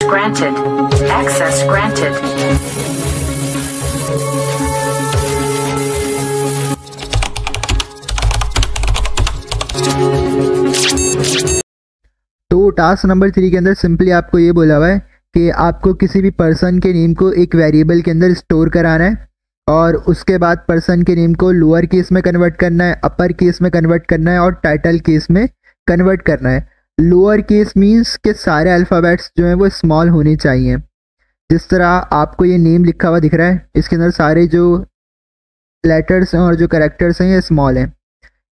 granted. Access granted. तो task number 3 के अंदर सिंपली आपको ये बोला हुआ है कि आपको किसी भी पर्सन के नेम को एक वेरिएबल के अंदर स्टोर कराना है और उसके बाद पर्सन के नेम को लोअर केस में कन्वर्ट करना है, अपर केस में कन्वर्ट करना है और टाइटल केस में कन्वर्ट करना है। लोअर केस मीन्स के सारे अल्फ़ाबेट्स जो हैं वो स्मॉल होने चाहिए। जिस तरह आपको ये नेम लिखा हुआ दिख रहा है, इसके अंदर सारे जो लेटर्स हैं और जो कैरेक्टर्स हैं ये स्मॉल हैं।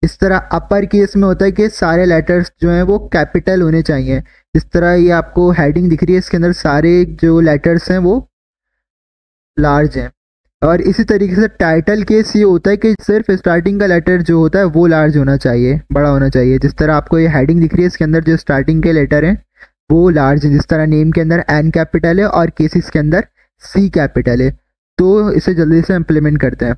इस तरह अपर केस में होता है कि सारे लेटर्स जो हैं वो कैपिटल होने चाहिए। जिस तरह ये आपको हेडिंग दिख रही है, इसके अंदर सारे जो लेटर्स हैं वो लार्ज हैं। और इसी तरीके से टाइटल केस ये होता है कि सिर्फ स्टार्टिंग का लेटर जो होता है वो लार्ज होना चाहिए, बड़ा होना चाहिए। जिस तरह आपको ये हेडिंग दिख रही है, इसके अंदर जो स्टार्टिंग के लेटर हैं वो लार्ज है। जिस तरह नेम के अंदर एन कैपिटल है और केसेस के अंदर सी कैपिटल है। तो इसे जल्दी से इम्प्लीमेंट करते हैं।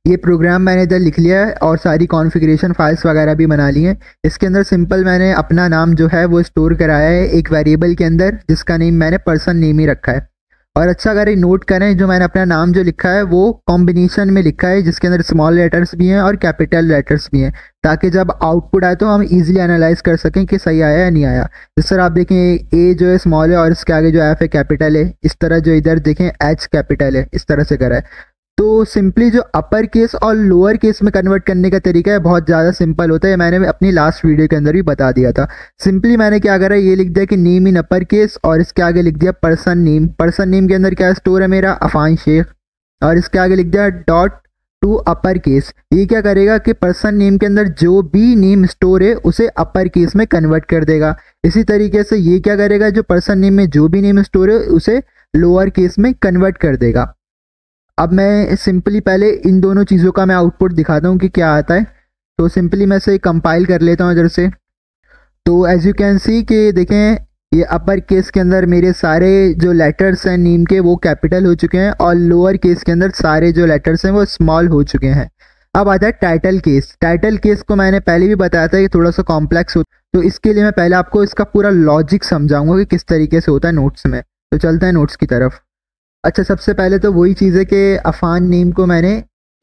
ये प्रोग्राम मैंने इधर लिख लिया है और सारी कॉन्फ़िगरेशन फाइल्स वगैरह भी बना ली हैं। इसके अंदर सिंपल मैंने अपना नाम जो है वो स्टोर कराया है एक वेरिएबल के अंदर, जिसका नेम मैंने पर्सन नेम ही रखा है। और अच्छा अगर नोट करें, जो मैंने अपना नाम जो लिखा है वो कॉम्बिनेशन में लिखा है, जिसके अंदर स्मॉल लेटर्स भी हैं और कैपिटल लेटर्स भी हैं, ताकि जब आउटपुट आए तो हम इजीली एनालाइज कर सकें कि सही आया या नहीं आया। जिस तरह आप देखें ए जो है स्मॉल है और इसके आगे जो एफ है कैपिटल है। इस तरह जो इधर देखें एच कैपिटल है, इस तरह से करा है। तो सिंपली जो अपर केस और लोअर केस में कन्वर्ट करने का तरीका है बहुत ज़्यादा सिंपल होता है। मैंने अपनी लास्ट वीडियो के अंदर भी बता दिया था। सिंपली मैंने क्या करा, ये लिख दिया कि नेम इन अपर केस और इसके आगे लिख दिया पर्सन नेम। पर्सन नेम के अंदर क्या स्टोर है मेरा, अफान शेख, और इसके आगे लिख दिया डॉट टू अपर केस। ये क्या करेगा कि पर्सन नेम के अंदर जो भी नेम स्टोर है उसे अपर केस में कन्वर्ट कर देगा। इसी तरीके से ये क्या करेगा, जो पर्सन नेम में जो भी नेम स्टोर है उसे लोअर केस में कन्वर्ट कर देगा। अब मैं सिंपली पहले इन दोनों चीज़ों का मैं आउटपुट दिखाता हूँ कि क्या आता है। तो सिंपली मैं इसे कंपाइल कर लेता हूँ इधर से। तो एज यू कैन सी कि देखें ये अपर केस के अंदर मेरे सारे जो लेटर्स हैं नेम के वो कैपिटल हो चुके हैं और लोअर केस के अंदर सारे जो लेटर्स हैं वो स्मॉल हो चुके हैं। अब आता है टाइटल केस। टाइटल केस को मैंने पहले भी बताया था कि थोड़ा सा कॉम्प्लेक्स हो, तो इसके लिए मैं पहले आपको इसका पूरा लॉजिक समझाऊंगा कि किस तरीके से होता है नोट्स में। तो चलते हैं नोट्स की तरफ। अच्छा, सबसे पहले तो वही चीज़ है कि अफान नेम को मैंने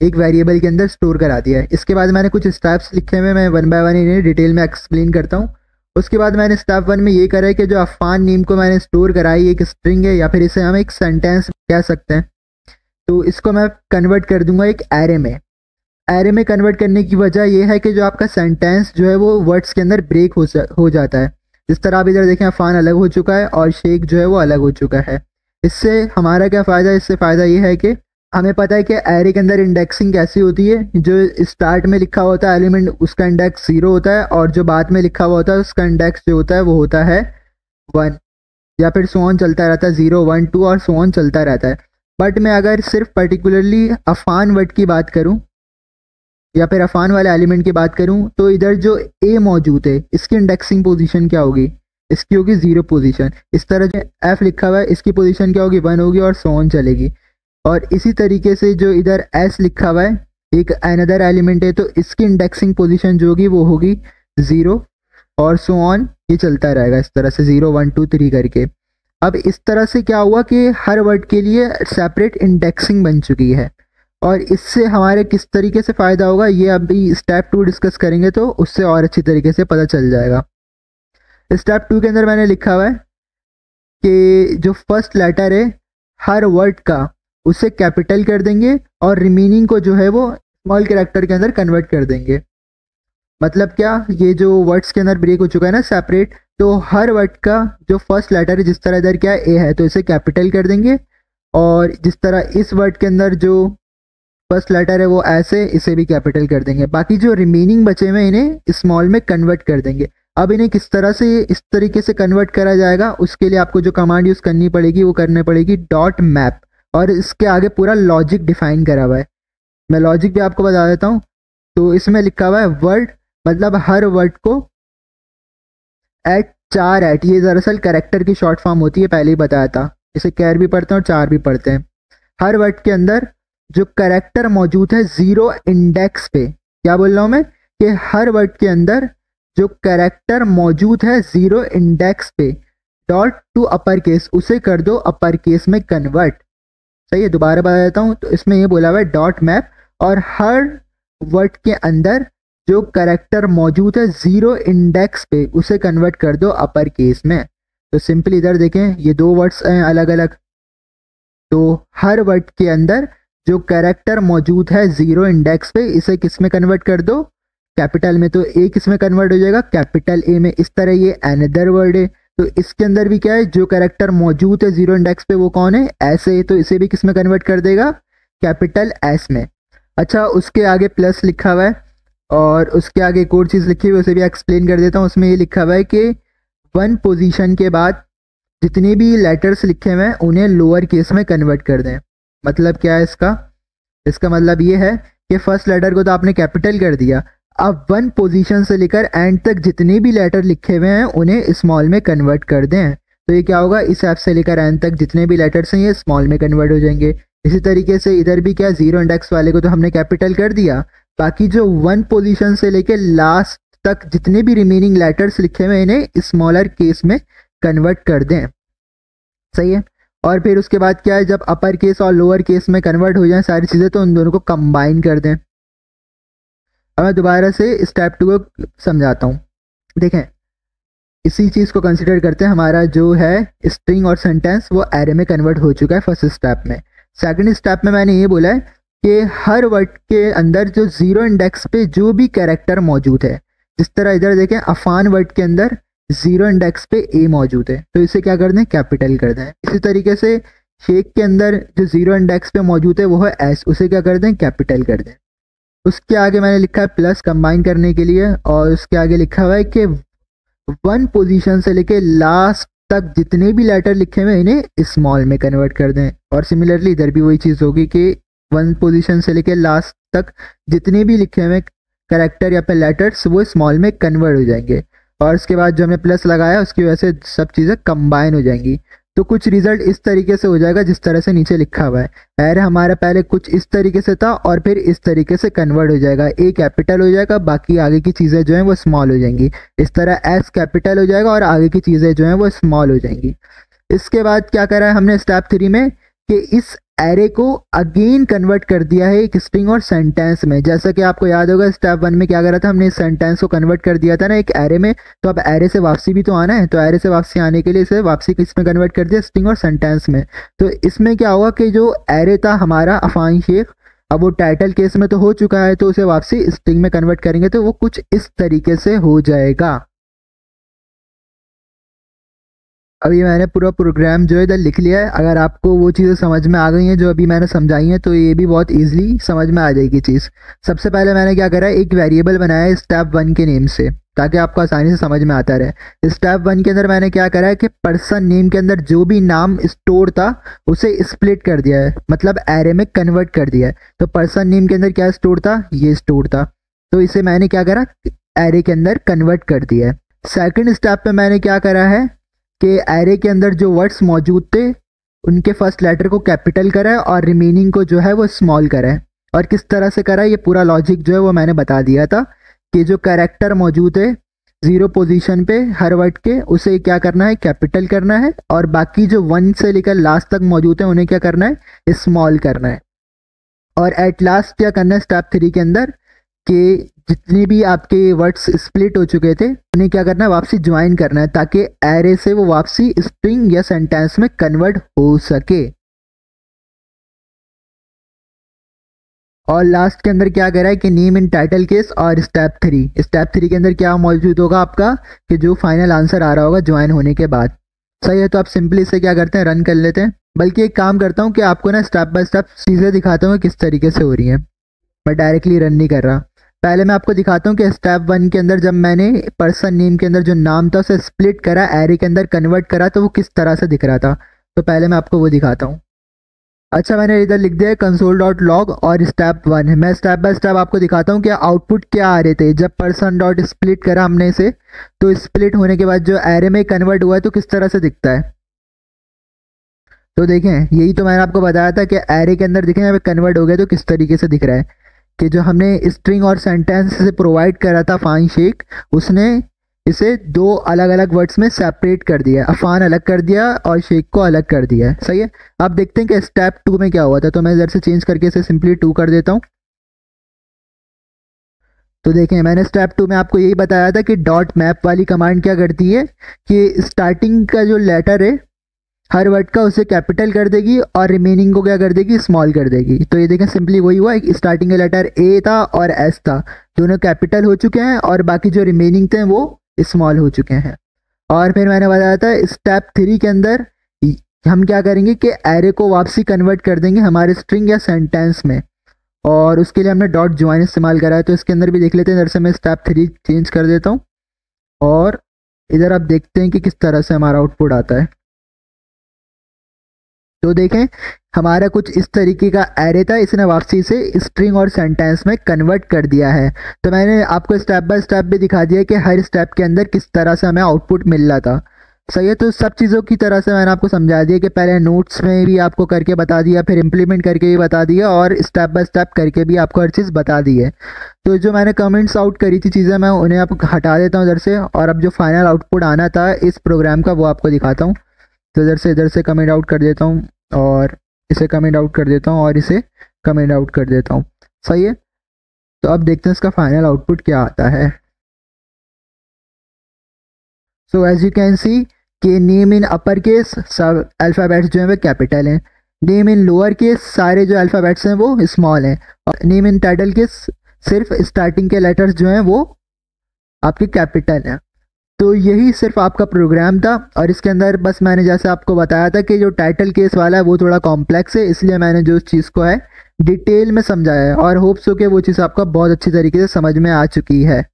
एक वेरिएबल के अंदर स्टोर करा दिया है। इसके बाद मैंने कुछ स्टेप्स लिखे हुए, मैं वन बाय वन इन्हें डिटेल में एक्सप्लेन करता हूँ। उसके बाद मैंने स्टेप 1 में ये करा है कि जो अफान नेम को मैंने स्टोर कराई एक स्ट्रिंग है, या फिर इसे हम एक सेंटेंस कह सकते हैं। तो इसको मैं कन्वर्ट कर दूंगा एक एरे में। एरे में कन्वर्ट करने की वजह यह है कि जो आपका सेंटेंस जो है वो वर्ड्स के अंदर ब्रेक हो जाता है। जिस तरह आप इधर देखें अफान अलग हो चुका है और शेख जो है वो अलग हो चुका है। इससे हमारा क्या फ़ायदा, इससे फ़ायदा ये है कि हमें पता है कि एरे के अंदर इंडेक्सिंग कैसी होती है। जो स्टार्ट में लिखा हुआ होता है एलिमेंट उसका इंडेक्स 0 होता है, और जो बाद में लिखा हुआ होता है उसका इंडेक्स जो होता है वो होता है 1, या फिर सो ऑन चलता रहता है, 0 1 2 और सो ऑन चलता रहता है। बट मैं अगर सिर्फ पर्टिकुलरली अफान वर्ड की बात करूँ या फिर अफान वाले एलिमेंट की बात करूँ, तो इधर जो ए मौजूद है इसकी इंडेक्सिंग पोजीशन क्या होगी, इसकी होगी 0 पोजीशन। इस तरह जो एफ लिखा हुआ है इसकी पोजीशन क्या होगी, 1 होगी और सो ऑन चलेगी। और इसी तरीके से जो इधर एस लिखा हुआ है एक अनदर एलिमेंट है, तो इसकी इंडेक्सिंग पोजीशन जो होगी वो होगी 0 और सो ऑन, ये चलता रहेगा इस तरह से 0 1 2 3 करके। अब इस तरह से क्या हुआ कि हर वर्ड के लिए सेपरेट इंडेक्सिंग बन चुकी है। और इससे हमारे किस तरीके से फ़ायदा होगा ये अभी स्टेप 2 डिस्कस करेंगे तो उससे और अच्छी तरीके से पता चल जाएगा। स्टेप 2 के अंदर मैंने लिखा हुआ है कि जो फर्स्ट लेटर है हर वर्ड का उसे कैपिटल कर देंगे और रिमेनिंग को जो है वो स्मॉल कैरेक्टर के अंदर कन्वर्ट कर देंगे। मतलब क्या, ये जो वर्ड्स के अंदर ब्रेक हो चुका है ना सेपरेट, तो हर वर्ड का जो फर्स्ट लेटर है, जिस तरह इधर क्या ए है तो इसे कैपिटल कर देंगे, और जिस तरह इस वर्ड के अंदर जो फर्स्ट लेटर है वो ऐसे, इसे भी कैपिटल कर देंगे। बाकी जो रिमेनिंग बचे हुए इन्हें स्मॉल में कन्वर्ट कर देंगे। अब इन्हें किस तरह से इस तरीके से कन्वर्ट करा जाएगा, उसके लिए आपको जो कमांड यूज़ करनी पड़ेगी वो करनी पड़ेगी डॉट मैप, और इसके आगे पूरा लॉजिक डिफाइन करा हुआ है। मैं लॉजिक भी आपको बता देता हूँ। तो इसमें लिखा हुआ है वर्ड, मतलब हर वर्ड को @4 ये दरअसल कैरेक्टर की शॉर्ट फॉर्म होती है, पहले ही बताया था। इसे कैर भी पढ़ते हैं और 4 भी पढ़ते हैं। हर वर्ड के अंदर जो कैरेक्टर मौजूद है 0 इंडेक्स पे, क्या बोल रहा हूँ मैं, कि हर वर्ड के अंदर जो कैरेक्टर मौजूद है 0 इंडेक्स पे, डॉट टू अपर केस, उसे कर दो अपर केस में कन्वर्ट। सही है, दोबारा बता देता हूँ। तो इसमें ये बोला हुआ है डॉट मैप, और हर वर्ड के अंदर जो कैरेक्टर मौजूद है 0 इंडेक्स पे उसे कन्वर्ट कर दो अपर केस में। तो सिंपली इधर देखें, ये 2 वर्ड्स हैं अलग अलग, तो हर वर्ड के अंदर जो कैरेक्टर मौजूद है 0 इंडेक्स पे, इसे किस में कन्वर्ट कर दो, कैपिटल में। तो ए किस में कन्वर्ट हो जाएगा, कैपिटल ए में। इस तरह ये अनदर वर्ड है, तो इसके अंदर भी क्या है, जो कैरेक्टर मौजूद है 0 इंडेक्स पे वो कौन है, ऐसे, तो इसे भी किस में कन्वर्ट कर देगा, कैपिटल एस में। अच्छा, उसके आगे प्लस लिखा हुआ है, और उसके आगे एक और चीज़ लिखी हुई है, उसे भी एक्सप्लेन कर देता हूँ। उसमें ये लिखा हुआ है कि 1 पोजीशन के बाद जितने भी लेटर्स लिखे हुए हैं उन्हें लोअर केस में कन्वर्ट कर दें। मतलब क्या है इसका मतलब ये है कि फर्स्ट लेटर को तो आपने कैपिटल कर दिया, अब 1 पोजीशन से लेकर एंड तक जितने भी लेटर लिखे हुए हैं उन्हें स्मॉल में कन्वर्ट कर दें। तो ये क्या होगा, इस एफ से लेकर एंड तक जितने भी लेटर्स हैं ये स्मॉल में कन्वर्ट हो जाएंगे। इसी तरीके से इधर भी क्या, 0 इंडेक्स वाले को तो हमने कैपिटल कर दिया, बाकी जो 1 पोजीशन से लेकर लास्ट तक जितने भी रिमेनिंग लेटर्स लिखे हुए हैं इन्हें स्मॉलर केस में कन्वर्ट कर दें। सही है, और फिर उसके बाद क्या है, जब अपर केस और लोअर केस में कन्वर्ट हो जाए सारी चीज़ें, तो उन दोनों को कंबाइन कर दें। अब मैं दोबारा से स्टेप 2 को समझाता हूँ। देखें, इसी चीज़ को कंसिडर करते हैं, हमारा जो है स्ट्रिंग और सेंटेंस वो एरे में कन्वर्ट हो चुका है फर्स्ट स्टेप में। सेकंड स्टेप में मैंने ये बोला है कि हर वर्ड के अंदर जो 0 इंडेक्स पे जो भी कैरेक्टर मौजूद है, जिस तरह इधर देखें अफान वर्ड के अंदर 0 इंडेक्स पे ए मौजूद है, तो इसे क्या कर दें, कैपिटल कर दें। इसी तरीके से शेख के अंदर जो 0 इंडेक्स पे मौजूद है वो है एस, उसे क्या कर दें, कैपिटल कर दें। उसके आगे मैंने लिखा है प्लस कंबाइन करने के लिए, और उसके आगे लिखा हुआ है कि 1 पोजीशन से लेके लास्ट तक जितने भी लेटर लिखे हुए इन्हें स्मॉल में कन्वर्ट कर दें। और सिमिलरली इधर भी वही चीज़ होगी कि 1 पोजीशन से लेके लास्ट तक जितने भी लिखे हुए कैरेक्टर या फिर लेटर्स वो स्मॉल में कन्वर्ट हो जाएंगे, और उसके बाद जो हमने प्लस लगाया उसकी वजह से सब चीज़ें कंबाइन हो जाएंगी। तो कुछ रिजल्ट इस तरीके से हो जाएगा जिस तरह से नीचे लिखा हुआ है। एरे हमारा पहले कुछ इस तरीके से था और फिर इस तरीके से कन्वर्ट हो जाएगा, ए कैपिटल हो जाएगा, बाकी आगे की चीज़ें जो हैं वो स्मॉल हो जाएंगी। इस तरह एस कैपिटल हो जाएगा और आगे की चीज़ें जो हैं वो स्मॉल हो जाएंगी। इसके बाद क्या करा है हमने स्टेप 3 में कि इस एरे को अगेन कन्वर्ट कर दिया है एक स्ट्रिंग और सेंटेंस में। जैसा कि आपको याद होगा स्टेप 1 में क्या करा था, हमने इस सेंटेंस को कन्वर्ट कर दिया था ना एक एरे में, तो अब एरे से वापसी भी तो आना है, तो एरे से वापसी आने के लिए इसे वापसी किस में कन्वर्ट कर दिया, स्ट्रिंग और सेंटेंस में। तो इसमें क्या होगा कि जो एरे था हमारा अफान शेख, अब वो टाइटल केस में तो हो चुका है, तो उसे वापसी स्ट्रिंग में कन्वर्ट करेंगे तो वो कुछ इस तरीके से हो जाएगा। अभी मैंने पूरा प्रोग्राम जो है इधर लिख लिया है। अगर आपको वो चीज़ें समझ में आ गई हैं जो अभी मैंने समझाई हैं तो ये भी बहुत इजीली समझ में आ जाएगी चीज़। सबसे पहले मैंने क्या करा है, एक वेरिएबल बनाया है स्टेप 1 के नेम से, ताकि आपको आसानी से समझ में आता रहे। स्टेप 1 के अंदर मैंने क्या करा है कि पर्सन नेम के अंदर जो भी नाम स्टोर था उसे स्प्लिट कर दिया है, मतलब एरे में कन्वर्ट कर दिया है। तो पर्सन नेम के अंदर क्या स्टोर था, ये स्टोर था, तो इसे मैंने क्या करा, एरे के अंदर कन्वर्ट कर दिया है। सेकेंड स्टेप पे मैंने क्या करा है कि एरे के अंदर जो वर्ड्स मौजूद थे उनके फर्स्ट लेटर को कैपिटल करा है और रिमेनिंग को जो है वो स्मॉल करा है। और किस तरह से करा है, ये पूरा लॉजिक जो है वो मैंने बता दिया था कि जो कैरेक्टर मौजूद है 0 पोजीशन पे हर वर्ड के, उसे क्या करना है, कैपिटल करना है, और बाकी जो 1 से लेकर लास्ट तक मौजूद है उन्हें क्या करना है, स्मॉल करना है। और एट लास्ट क्या करना है स्टेप 3 के अंदर कि जितने भी आपके वर्ड्स स्प्लिट हो चुके थे उन्हें क्या करना है, वापसी ज्वाइन करना है, ताकि एरे से वो वापसी स्ट्रिंग या सेंटेंस में कन्वर्ट हो सके। और लास्ट के अंदर क्या कह रहा है कि नेम इन टाइटल केस और स्टेप 3 के अंदर क्या मौजूद होगा आपका, कि जो फाइनल आंसर आ रहा होगा ज्वाइन होने के बाद। सही है, तो आप सिंपली इसे क्या करते हैं, रन कर लेते हैं। बल्कि एक काम करता हूँ कि आपको ना स्टेप बाय स्टेप चीज़ें दिखाता हूँ किस तरीके से हो रही हैं, मैं डायरेक्टली रन नहीं कर रहा। पहले मैं आपको दिखाता हूँ कि स्टेप 1 के अंदर जब मैंने पर्सन नेम के अंदर जो नाम था उसे स्प्लिट करा, एरे के अंदर कन्वर्ट करा, तो वो किस तरह से दिख रहा था। तो पहले मैं आपको वो दिखाता हूँ। अच्छा, मैंने इधर लिख दिया है console.log और स्टेप 1 है। मैं स्टेप बाय स्टेप आपको दिखाता हूँ कि आउटपुट क्या आ रहे थे जब पर्सन डॉट स्प्लिट करा हमने इसे, तो स्प्लिट होने के बाद जो एरे में कन्वर्ट हुआ है तो किस तरह से दिखता है। तो देखें, यही तो मैंने आपको बताया था कि एरे के अंदर देखें यहाँ पे कन्वर्ट हो गया तो किस तरीके से दिख रहा है, कि जो हमने स्ट्रिंग और सेंटेंस से प्रोवाइड करा था फाइन शेख, उसने इसे दो अलग अलग वर्ड्स में सेपरेट कर दिया, अफान अलग कर दिया और शेख को अलग कर दिया है। सही है। अब देखते हैं कि स्टेप 2 में क्या हुआ था। तो मैं इधर से चेंज करके इसे सिंपली 2 कर देता हूँ। तो देखें, मैंने स्टेप 2 में आपको यही बताया था कि डॉट मैप वाली कमांड क्या करती है कि स्टार्टिंग का जो लेटर है हर वर्ड का उसे कैपिटल कर देगी और रिमेनिंग को क्या कर देगी, स्मॉल कर देगी। तो ये देखें सिंपली वही हुआ, स्टार्टिंग का लेटर ए था और एस था, दोनों कैपिटल हो चुके हैं और बाकी जो रिमेनिंग थे वो स्मॉल हो चुके हैं। और फिर मैंने बताया था स्टेप 3 के अंदर हम क्या करेंगे कि एरे को वापसी कन्वर्ट कर देंगे हमारे स्ट्रिंग या सेंटेंस में, और उसके लिए हमने डॉट ज्वाइन इस्तेमाल करा है। तो इसके अंदर भी देख लेते हैं। इधर से मैं स्टेप 3 चेंज कर देता हूँ और इधर आप देखते हैं कि किस तरह से हमारा आउटपुट आता है। तो देखें, हमारा कुछ इस तरीके का एरे था, इसने वापसी से स्ट्रिंग और सेंटेंस में कन्वर्ट कर दिया है। तो मैंने आपको स्टेप बाय स्टेप भी दिखा दिया कि हर स्टेप के अंदर किस तरह से हमें आउटपुट मिल रहा था। सही है। तो सब चीज़ों की तरह से मैंने आपको समझा दिया कि पहले नोट्स में भी आपको करके बता दिया, फिर इम्प्लीमेंट करके भी बता दिया और स्टेप बाय स्टेप करके भी आपको हर चीज़ बता दी है। तो जो मैंने कमेंट्स आउट करी थी चीज़ें, मैं उन्हें आपको हटा देता हूँ इधर से, और अब जो फाइनल आउटपुट आना था इस प्रोग्राम का वो आपको दिखाता हूँ। तो इधर से कमेंट आउट कर देता हूँ और इसे कमेंट आउट कर देता हूँ और इसे कमेंट आउट कर देता हूँ। सही है। तो अब देखते हैं इसका फाइनल आउटपुट क्या आता है। So as you can see कि नेम इन अपर केस सब अल्फ़ाबेट्स जो हैं वो कैपिटल हैं, नेम इन लोअर केस सारे जो अल्फ़ाबेट्स हैं वो स्मॉल हैं, और नेम इन टाइटल केस सिर्फ स्टार्टिंग के लेटर्स जो हैं वो आपके कैपिटल हैं। तो यही सिर्फ आपका प्रोग्राम था, और इसके अंदर बस मैंने जैसे आपको बताया था कि जो टाइटल केस वाला है वो थोड़ा कॉम्प्लेक्स है, इसलिए मैंने जो चीज़ को है डिटेल में समझाया है, और होप्स हो कि वो चीज़ आपका बहुत अच्छी तरीके से समझ में आ चुकी है।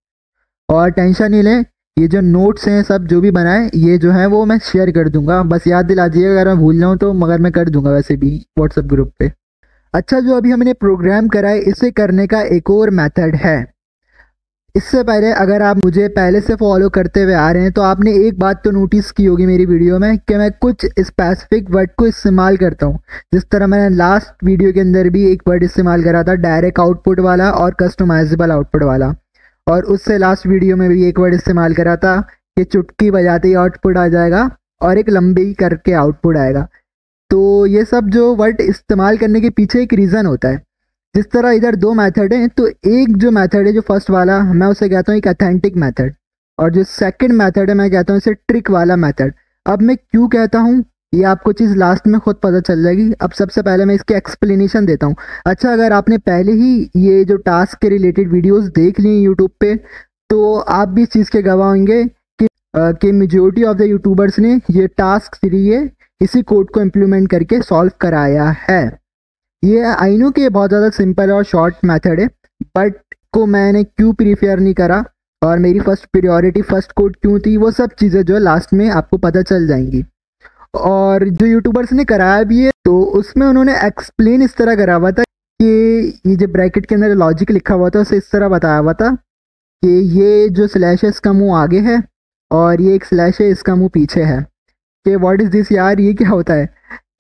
और टेंशन नहीं लें, ये जो नोट्स हैं सब जो भी बनाए ये जो है वो मैं शेयर कर दूंगा, बस याद दिला दीजिएगा अगर मैं भूल जाऊँ तो, मगर मैं कर दूंगा वैसे भी व्हाट्सएप ग्रुप पे। अच्छा, जो अभी हमने प्रोग्राम करा है इसे करने का एक और मेथड है। इससे पहले अगर आप मुझे पहले से फॉलो करते हुए आ रहे हैं तो आपने एक बात तो नोटिस की होगी मेरी वीडियो में कि मैं कुछ स्पेसिफिक वर्ड को इस्तेमाल करता हूं। जिस तरह मैंने लास्ट वीडियो के अंदर भी एक वर्ड इस्तेमाल करा था, डायरेक्ट आउटपुट वाला और कस्टमाइजेबल आउटपुट वाला, और उससे लास्ट वीडियो में भी एक वर्ड इस्तेमाल करा था कि चुटकी बजाते ही आउटपुट आ जाएगा और एक लंबी करके आउटपुट आएगा। तो ये सब जो वर्ड इस्तेमाल करने के पीछे एक रीज़न होता है। जिस तरह इधर दो मेथड हैं, तो एक जो मेथड है जो फर्स्ट वाला मैं उसे कहता हूँ एक अथेंटिक मेथड, और जो सेकंड मेथड है मैं कहता हूँ इसे ट्रिक वाला मेथड। अब मैं क्यों कहता हूँ ये आपको चीज़ लास्ट में खुद पता चल जाएगी। अब सबसे पहले मैं इसकी एक्सप्लेनेशन देता हूँ। अच्छा, अगर आपने पहले ही ये जो टास्क के रिलेटेड वीडियोस देख ली यूट्यूब पे तो आप भी इस चीज़ के गवाह होंगे कि मेजोरिटी ऑफ द यूट्यूबर्स ने ये टास्क सीरीज इसी कोड को इम्प्लीमेंट करके सॉल्व कराया है। ये आई नो कि बहुत ज़्यादा सिंपल और शॉर्ट मेथड है, बट को मैंने क्यों प्रीफेयर नहीं करा और मेरी फर्स्ट प्रायोरिटी फर्स्ट कोड क्यों थी, वो सब चीज़ें जो लास्ट में आपको पता चल जाएंगी। और जो यूट्यूबर्स ने कराया भी है तो उसमें उन्होंने एक्सप्लेन इस तरह करा हुआ था कि ये जो ब्रैकेट के अंदर लॉजिक लिखा हुआ था उसे इस तरह बताया हुआ था कि ये जो स्लैश है इसका मुंह आगे है और ये एक स्लैश है इसका मुंह पीछे है। कि व्हाट इज़ दिस यार, ये क्या होता है?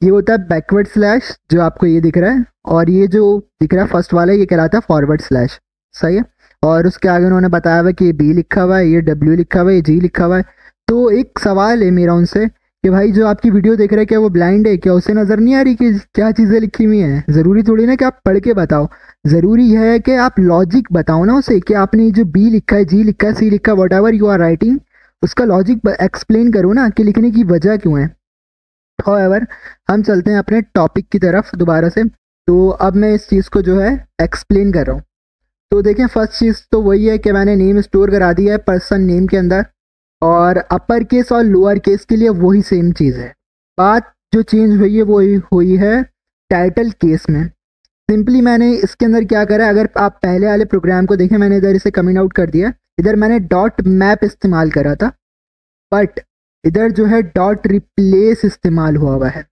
ये होता है बैकवर्ड स्लैश जो आपको ये दिख रहा है, और ये जो दिख रहा है फर्स्ट वाला ये कहलाता है फॉरवर्ड स्लैश। सही है। और उसके आगे उन्होंने बताया हुआ कि ये बी लिखा हुआ है, ये डब्ल्यू लिखा हुआ है, ये जी लिखा हुआ है। तो एक सवाल है मेरा उनसे कि भाई जो आपकी वीडियो देख रहा है क्या वो ब्लाइंड है? क्या उसे नज़र नहीं आ रही कि क्या चीज़ें लिखी हुई हैं? ज़रूरी थोड़ी ना कि आप पढ़ के बताओ, ज़रूरी है कि आप लॉजिक बताओ ना उसे कि आपने जो बी लिखा है, जी लिखा है, सी लिखा है, whatever you are writing उसका लॉजिक एक्सप्लेन करो ना कि लिखने की वजह क्यों है। हाउएवर, हम चलते हैं अपने टॉपिक की तरफ दोबारा से। तो अब मैं इस चीज़ को जो है एक्सप्लेन कर रहा हूँ। तो देखें, फर्स्ट चीज़ तो वही है कि मैंने नेम स्टोर करा दिया है पर्सन नेम के अंदर, और अपर केस और लोअर केस के लिए वही सेम चीज़ है। बात जो चेंज हुई है वो हुई है टाइटल केस में। सिंपली मैंने इसके अंदर क्या करा, अगर आप पहले वाले प्रोग्राम को देखें मैंने इधर इसे कमेंट आउट कर दिया, इधर मैंने डॉट मैप इस्तेमाल करा था, बट इधर जो है डॉट रिप्लेस इस्तेमाल हुआ है।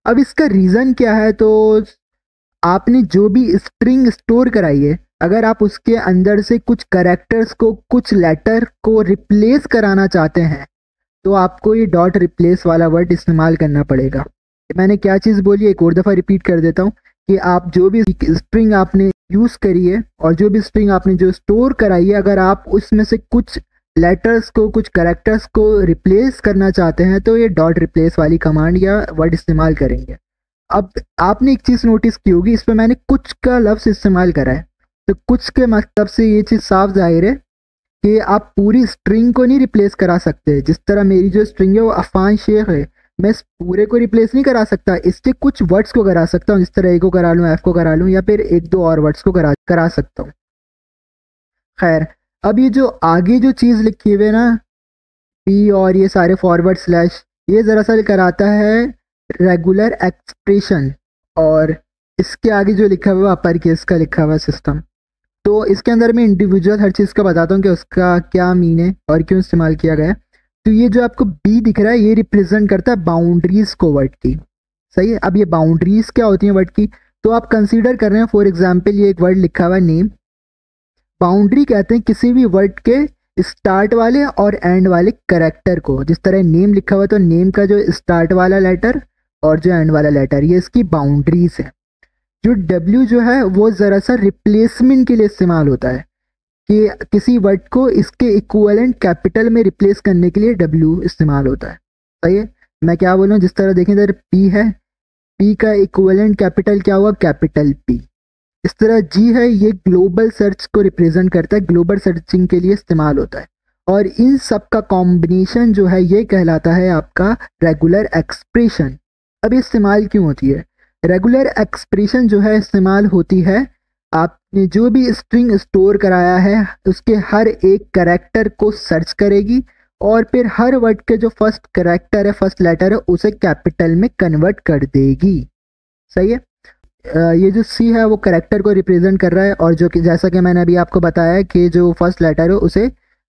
अब इसका रीज़न क्या है, तो आपने जो भी स्ट्रिंग स्टोर कराई है अगर आप उसके अंदर से कुछ कैरेक्टर्स को, कुछ लेटर को रिप्लेस कराना चाहते हैं तो आपको ये डॉट रिप्लेस वाला वर्ड इस्तेमाल करना पड़ेगा। मैंने क्या चीज़ बोली एक और दफ़ा रिपीट कर देता हूँ कि आप जो भी स्ट्रिंग आपने यूज़ करी है और जो भी स्ट्रिंग आपने जो स्टोर कराई है, अगर आप उसमें से कुछ लेटर्स को, कुछ कैरेक्टर्स को रिप्लेस करना चाहते हैं तो ये डॉट रिप्लेस वाली कमांड या वर्ड इस्तेमाल करेंगे। अब आपने एक चीज़ नोटिस की होगी, इस पर मैंने कुछ का लफ्ज़ इस्तेमाल करा है, तो कुछ के मतलब से ये चीज़ साफ जाहिर है कि आप पूरी स्ट्रिंग को नहीं रिप्लेस करा सकते। जिस तरह मेरी जो स्ट्रिंग है वो अफान शेख है, मैं इस पूरे को रिप्लेस नहीं करा सकता, इससे कुछ वर्ड्स को करा सकता हूँ, जिस तरह ए को करा लूँ, एफ को करा लूँ, या फिर एक दो और वर्ड्स को करा सकता हूँ। खैर, अब ये जो आगे जो चीज़ लिखी हुई है ना, पी और ये सारे फॉरवर्ड स्लैश, ये दरअसल कराता है रेगुलर एक्सप्रेशन, और इसके आगे जो लिखा हुआ अपर केस का लिखा हुआ सिस्टम। तो इसके अंदर मैं इंडिविजुअल हर चीज़ का बताता हूँ कि उसका क्या मीन है और क्यों इस्तेमाल किया गया है। तो ये जो आपको बी दिख रहा है ये रिप्रेजेंट करता है बाउंड्रीज को वर्ड की, सही है। अब ये बाउंड्रीज क्या होती हैं वर्ड की, तो आप कंसीडर कर रहे हैं फॉर एग्जाम्पल ये एक वर्ड लिखा हुआ है नेम। बाउंड्री कहते हैं किसी भी वर्ड के स्टार्ट वाले और एंड वाले करेक्टर को। जिस तरह नेम लिखा हुआ है तो नेम का जो स्टार्ट वाला लेटर और जो एंड वाला लेटर, ये इसकी बाउंड्रीज है। जो W जो है वो ज़रा सा रिप्लेसमेंट के लिए इस्तेमाल होता है कि किसी वर्ड को इसके इक्विवेलेंट कैपिटल में रिप्लेस करने के लिए W इस्तेमाल होता है, सही है। मैं क्या बोल रहा हूँ, जिस तरह देखें इधर P है, P का इक्विवेलेंट कैपिटल क्या हुआ, कैपिटल P। इस तरह G है, ये ग्लोबल सर्च को रिप्रेजेंट करता है, ग्लोबल सर्चिंग के लिए इस्तेमाल होता है। और इन सब का कॉम्बिनेशन जो है ये कहलाता है आपका रेगुलर एक्सप्रेशन। अब ये इस्तेमाल क्यों होती है, रेगुलर एक्सप्रेशन जो है इस्तेमाल होती है, आपने जो भी स्ट्रिंग स्टोर कराया है उसके हर एक कैरेक्टर को सर्च करेगी और फिर हर वर्ड के जो फर्स्ट कैरेक्टर है, फर्स्ट लेटर है, उसे कैपिटल में कन्वर्ट कर देगी, सही है। ये जो सी है वो कैरेक्टर को रिप्रेजेंट कर रहा है, और जो कि जैसा कि मैंने अभी आपको बताया है कि जो फर्स्ट लेटर है उसे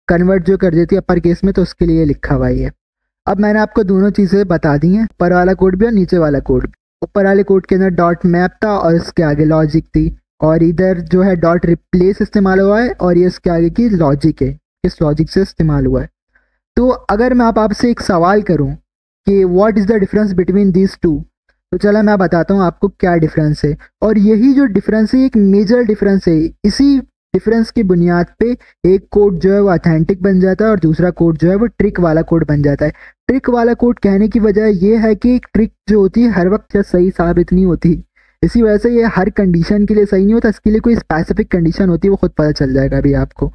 कन्वर्ट जो कर देती है अपर केस में, तो उसके लिए लिखा हुआ है। अब मैंने आपको दोनों चीज़ें बता दी हैं, ऊपर वाला कोड भी और नीचे वाला कोड भी। ऊपर वाले कोड के अंदर डॉट मैप था और इसके आगे लॉजिक थी, और इधर जो है डॉट रिप्लेस इस्तेमाल हुआ है और ये इसके आगे की लॉजिक है, इस लॉजिक से इस्तेमाल हुआ है। तो अगर मैं आपसे एक सवाल करूं कि what is the difference between these two, तो चला मैं बताता हूं आपको क्या डिफरेंस है। और यही जो डिफरेंस है एक मेजर डिफरेंस है, इसी डिफरेंस की बुनियाद पे एक कोड जो है वो ऑथेंटिक बन जाता है और दूसरा कोड जो है वो ट्रिक वाला कोड बन जाता है। ट्रिक वाला कोड कहने की वजह ये है कि एक ट्रिक जो होती है हर वक्त सही साबित नहीं होती, इसी वजह से ये हर कंडीशन के लिए सही नहीं होता, इसके लिए कोई स्पेसिफिक कंडीशन होती है, वो खुद पता चल जाएगा अभी आपको।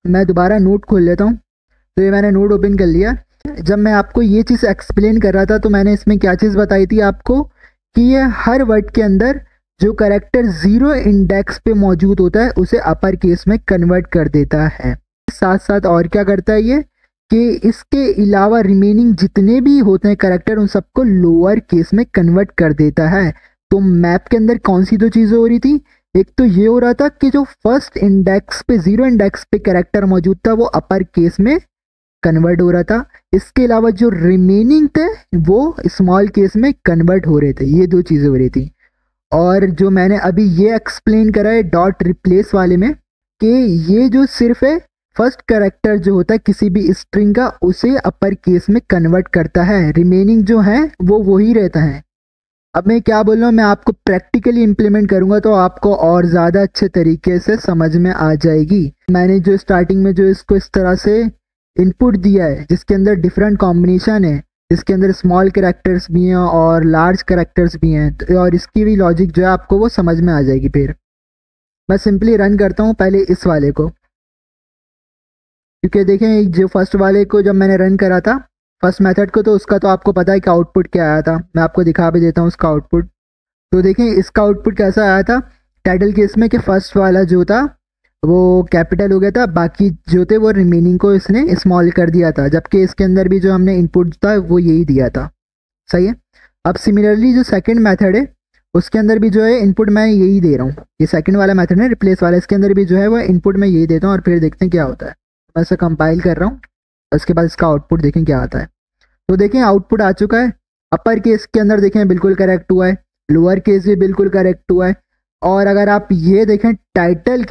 मैं दोबारा नोट खोल लेता हूँ। तो ये मैंने नोट ओपन कर लिया। जब मैं आपको ये चीज़ एक्सप्लेन कर रहा था तो मैंने इसमें क्या चीज़ बताई थी आपको कि ये हर वर्ड के अंदर जो करेक्टर 0 इंडेक्स पे मौजूद होता है उसे अपर केस में कन्वर्ट कर देता है। साथ साथ और क्या करता है ये कि इसके अलावा रिमेनिंग जितने भी होते हैं करेक्टर उन सबको लोअर केस में कन्वर्ट कर देता है। तो मैप के अंदर कौन सी दो चीज़ें हो रही थी, एक तो ये हो रहा था कि जो फर्स्ट इंडेक्स पे 0 इंडेक्स पे करेक्टर मौजूद था वो अपर केस में कन्वर्ट हो रहा था, इसके अलावा जो रिमेनिंग थे वो स्मॉल केस में कन्वर्ट हो रहे थे। ये दो चीज़ें हो रही थी। और जो मैंने अभी ये एक्सप्लेन करा है डॉट रिप्लेस वाले में कि ये जो सिर्फ है फर्स्ट कैरेक्टर जो होता है किसी भी स्ट्रिंग का उसे अपर केस में कन्वर्ट करता है, रिमेनिंग जो है वो वही रहता है। अब मैं क्या बोल रहा हूँ, मैं आपको प्रैक्टिकली इम्प्लीमेंट करूँगा तो आपको और ज़्यादा अच्छे तरीके से समझ में आ जाएगी। मैंने जो स्टार्टिंग में जो इसको इस तरह से इनपुट दिया है जिसके अंदर डिफरेंट कॉम्बिनेशन है, इसके अंदर स्मॉल कैरेक्टर्स भी हैं और लार्ज कैरेक्टर्स भी हैं, और इसकी भी लॉजिक जो है आपको वो समझ में आ जाएगी। फिर मैं सिंपली रन करता हूँ पहले इस वाले को, क्योंकि देखें जो फर्स्ट वाले को जब मैंने रन करा था फर्स्ट मेथड को, तो उसका तो आपको पता है कि आउटपुट क्या आया था। मैं आपको दिखा भी देता हूँ उसका आउटपुट। तो देखें इसका आउटपुट कैसा आया था टाइटल केस में कि फर्स्ट वाला जो था वो कैपिटल हो गया था, बाकी जो थे वो रिमेनिंग को इसने स्मॉल कर दिया था, जबकि इसके अंदर भी जो हमने इनपुट था वो यही दिया था, सही है। अब सिमिलरली जो सेकंड मेथड है उसके अंदर भी जो है इनपुट मैं यही दे रहा हूँ, ये सेकंड वाला मेथड है रिप्लेस वाला, इसके अंदर भी जो है वो इनपुट मैं यही देता हूँ और फिर देखते हैं क्या होता है। मैं इसे कंपाइल कर रहा हूँ, उसके बाद इसका आउटपुट देखें क्या आता है। तो देखें आउटपुट आ चुका है, अपर केस के अंदर देखें बिल्कुल करेक्ट हुआ है, लोअर केस भी बिल्कुल करेक्ट हुआ है। और अगर आप ये देखें टाइटल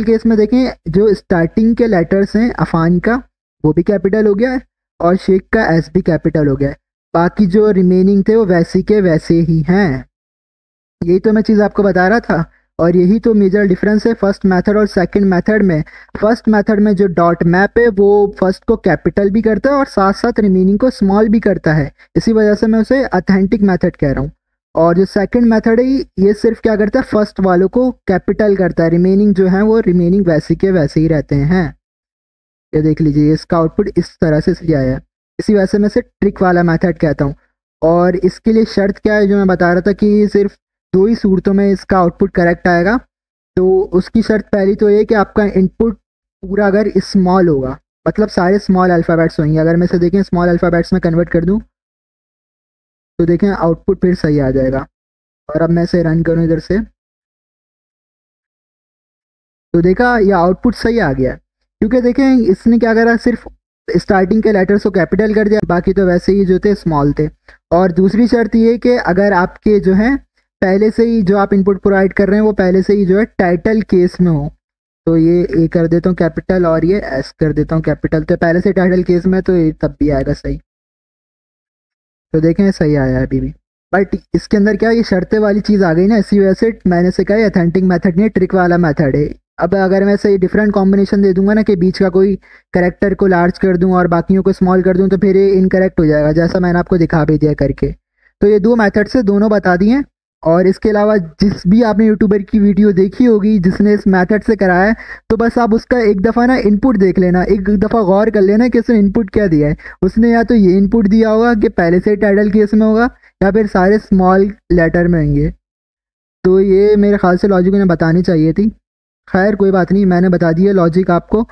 केस में देखें जो स्टार्टिंग के लेटर्स हैं अफान का वो भी कैपिटल हो गया है और शेख का एस भी कैपिटल हो गया है, बाकी जो रिमेनिंग थे वो वैसे के वैसे ही हैं। यही तो मैं चीज़ आपको बता रहा था। और यही तो मेजर डिफरेंस है फर्स्ट मेथड और सेकंड मेथड में। फर्स्ट मेथड में जो डॉट मैप है वो फर्स्ट को कैपिटल भी करता है और साथ साथ रिमेनिंग को स्मॉल भी करता है, इसी वजह से मैं उसे ऑथेंटिक मेथड कह रहा हूँ। और जो सेकंड मेथड है ये सिर्फ क्या करता है, फर्स्ट वालों को कैपिटल करता है, रिमेनिंग जो है वो रिमेनिंग वैसे के वैसे ही रहते हैं। ये देख लीजिए, इसका आउटपुट इस तरह से सही आया है, इसी वजह से मैं इसे ट्रिक वाला मेथड कहता हूँ। और इसके लिए शर्त क्या है, जो मैं बता रहा था कि सिर्फ 2 ही सूरतों में इसका आउटपुट करेक्ट आएगा। तो उसकी शर्त पहली तो ये कि आपका इनपुट पूरा अगर स्मॉल होगा, मतलब सारे स्मॉल अल्फ़ाबेट्स होंगे। अगर मैं इसे देखें स्मॉल अल्फ़ाबेट्स में कन्वर्ट कर दूं तो देखें आउटपुट फिर सही आ जाएगा। और अब मैं इसे रन करूं इधर से तो देखा ये आउटपुट सही आ गया, क्योंकि देखें इसने क्या करा, सिर्फ स्टार्टिंग के लेटर्स को कैपिटल कर दिया, बाकी तो वैसे ही जो थे स्मॉल थे। और दूसरी शर्त ये कि अगर आपके जो है पहले से ही जो आप इनपुट प्रोवाइड कर रहे हैं वो पहले से ही जो है टाइटल केस में हो। तो ये ए कर देता हूँ कैपिटल और ये एस कर देता हूँ कैपिटल, तो पहले से टाइटल केस में तो ये तब भी आएगा सही। तो देखें सही आया है अभी भी, बट इसके अंदर क्या ये शर्तें वाली चीज़ आ गई ना, इसी वजह से मैंने से कहा ऑथेंटिक मेथड नहीं ट्रिक वाला मेथड है। अब अगर मैं सही डिफरेंट कॉम्बिनेशन दे दूंगा ना कि बीच का कोई करेक्टर को लार्ज कर दूं और बाकियों को स्मॉल कर दूं तो फिर ये इनकरेक्ट हो जाएगा, जैसा मैंने आपको दिखा भी दिया करके। तो ये 2 मेथड से दोनों बता दिए। और इसके अलावा जिस भी आपने यूट्यूबर की वीडियो देखी होगी जिसने इस मेथड से कराया है, तो बस आप उसका एक दफ़ा ना इनपुट देख लेना, एक दफ़ा गौर कर लेना कि उसने इनपुट क्या दिया है। उसने या तो ये इनपुट दिया होगा कि पहले से टाइटल केस में होगा, या फिर सारे स्मॉल लेटर में होंगे। तो ये मेरे ख्याल से लॉजिक उन्हें बतानी चाहिए थी। खैर कोई बात नहीं, मैंने बता दी है लॉजिक आपको।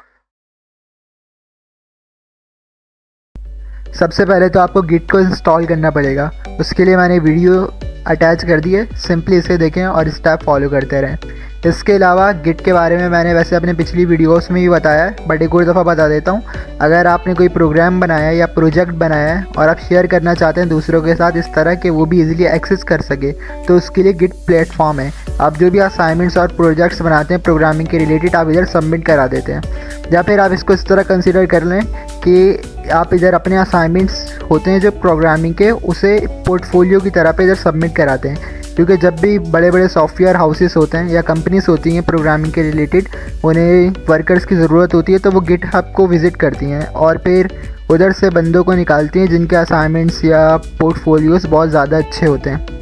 सबसे पहले तो आपको गिट को इंस्टॉल करना पड़ेगा, उसके लिए मैंने वीडियो अटैच कर दी है, सिंपली इसे देखें और स्टेप फॉलो करते रहें। इसके अलावा गिट के बारे में मैंने वैसे अपने पिछली वीडियोस में भी बताया है, बट एक और दफ़ा बता देता हूँ। अगर आपने कोई प्रोग्राम बनाया है या प्रोजेक्ट बनाया है और आप शेयर करना चाहते हैं दूसरों के साथ इस तरह कि वो भी इजीली एक्सेस कर सके, तो उसके लिए गिट प्लेटफॉर्म है। आप जो भी असाइनमेंट्स और प्रोजेक्ट्स बनाते हैं प्रोग्रामिंग के रिलेटेड, आप इधर सबमिट करा देते हैं। या फिर आप इसको इस तरह कंसिडर कर लें कि आप इधर अपने असाइनमेंट्स होते हैं जो प्रोग्रामिंग के, उसे पोर्टफोलियो की तरह पे इधर सबमिट कराते हैं। क्योंकि जब भी बड़े बड़े सॉफ्टवेयर हाउसेस होते हैं या कंपनीज होती हैं प्रोग्रामिंग के रिलेटेड, उन्हें वर्कर्स की ज़रूरत होती है, तो वो गिटहब को विज़िट करती हैं और फिर उधर से बंदों को निकालती हैं जिनके असाइनमेंट्स या पोर्टफोलियोज़ बहुत ज़्यादा अच्छे होते हैं।